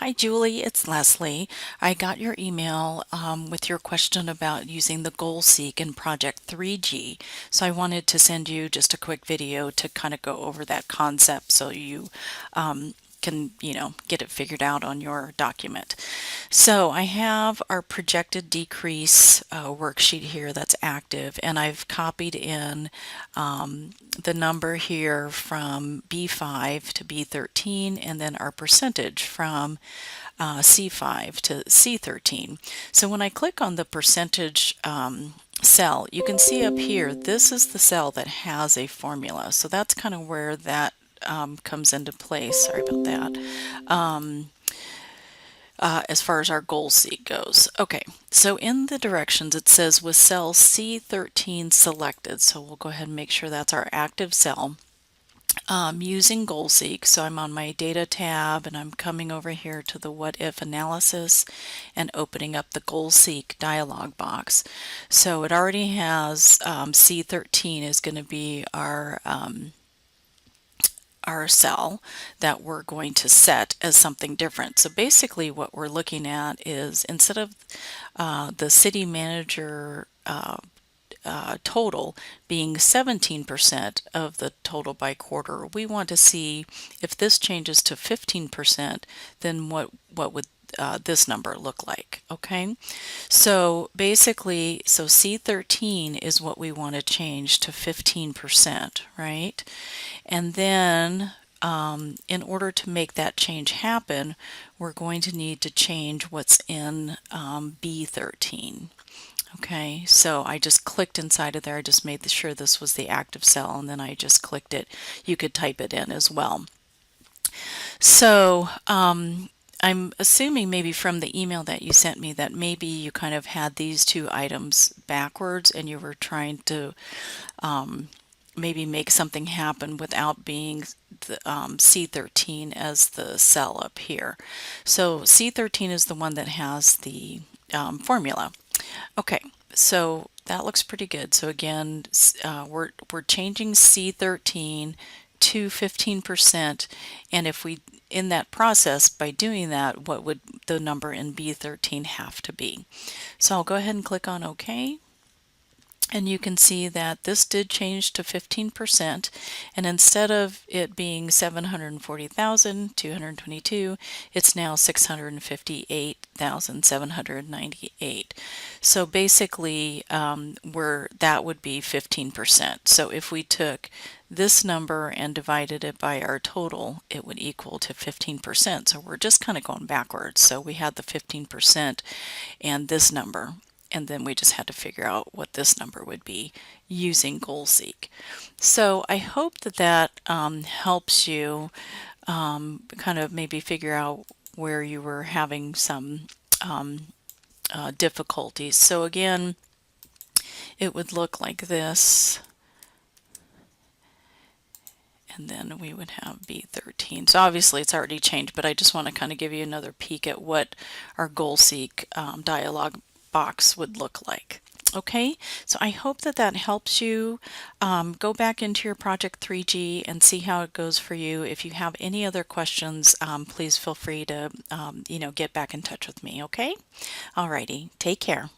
Hi, Julie. It's Leslie. I got your email with your question about using the GoalSeek in Project 3G. So I wanted to send you just a quick video to kind of go over that concept so you can, get it figured out on your document. So I have our projected decrease worksheet here that's active, and I've copied in the number here from B5 to B13, and then our percentage from C5 to C13. So when I click on the percentage cell, you can see up here, this is the cell that has a formula. So that's kind of where that comes into place. Sorry about that. As far as our GoalSeek goes. Okay, so in the directions it says with cell C13 selected, so we'll go ahead and make sure that's our active cell. Using GoalSeek, so I'm on my data tab and I'm coming over here to the what if analysis and opening up the GoalSeek dialog box. So it already has C13 is going to be our cell that we're going to set as something different. So basically what we're looking at is instead of the city manager total being 17% of the total by quarter, we want to see if this changes to 15%, then what would this number look like. Okay, so basically, so C13 is what we want to change to 15%, right? And then in order to make that change happen, we're going to need to change what's in B13. Okay, so I just clicked inside of there. I just made sure this was the active cell, and then I just clicked it. You could type it in as well. So I'm assuming maybe from the email that you sent me that maybe you kind of had these two items backwards and you were trying to maybe make something happen without being the, C13 as the cell up here. So C13 is the one that has the formula. Okay, so that looks pretty good. So again, we're changing C13 to 15%, and if we in that process by doing that, what would the number in B13 have to be? So I'll go ahead and click on OK. And you can see that this did change to 15%, and instead of it being 740,222, it's now 658,798. So basically, that would be 15%. So if we took this number and divided it by our total, it would equal to 15%. So we're just kind of going backwards. So we had the 15% and this number, and then we just had to figure out what this number would be using GoalSeek. So I hope that that helps you kind of maybe figure out where you were having some difficulties. So again, it would look like this. And then we would have B13. So obviously it's already changed, but I just want to kind of give you another peek at what our GoalSeek dialog box would look like. Okay, so I hope that that helps you. Go back into your Project 3G and see how it goes for you. If you have any other questions, please feel free to get back in touch with me. Okay, alrighty, take care.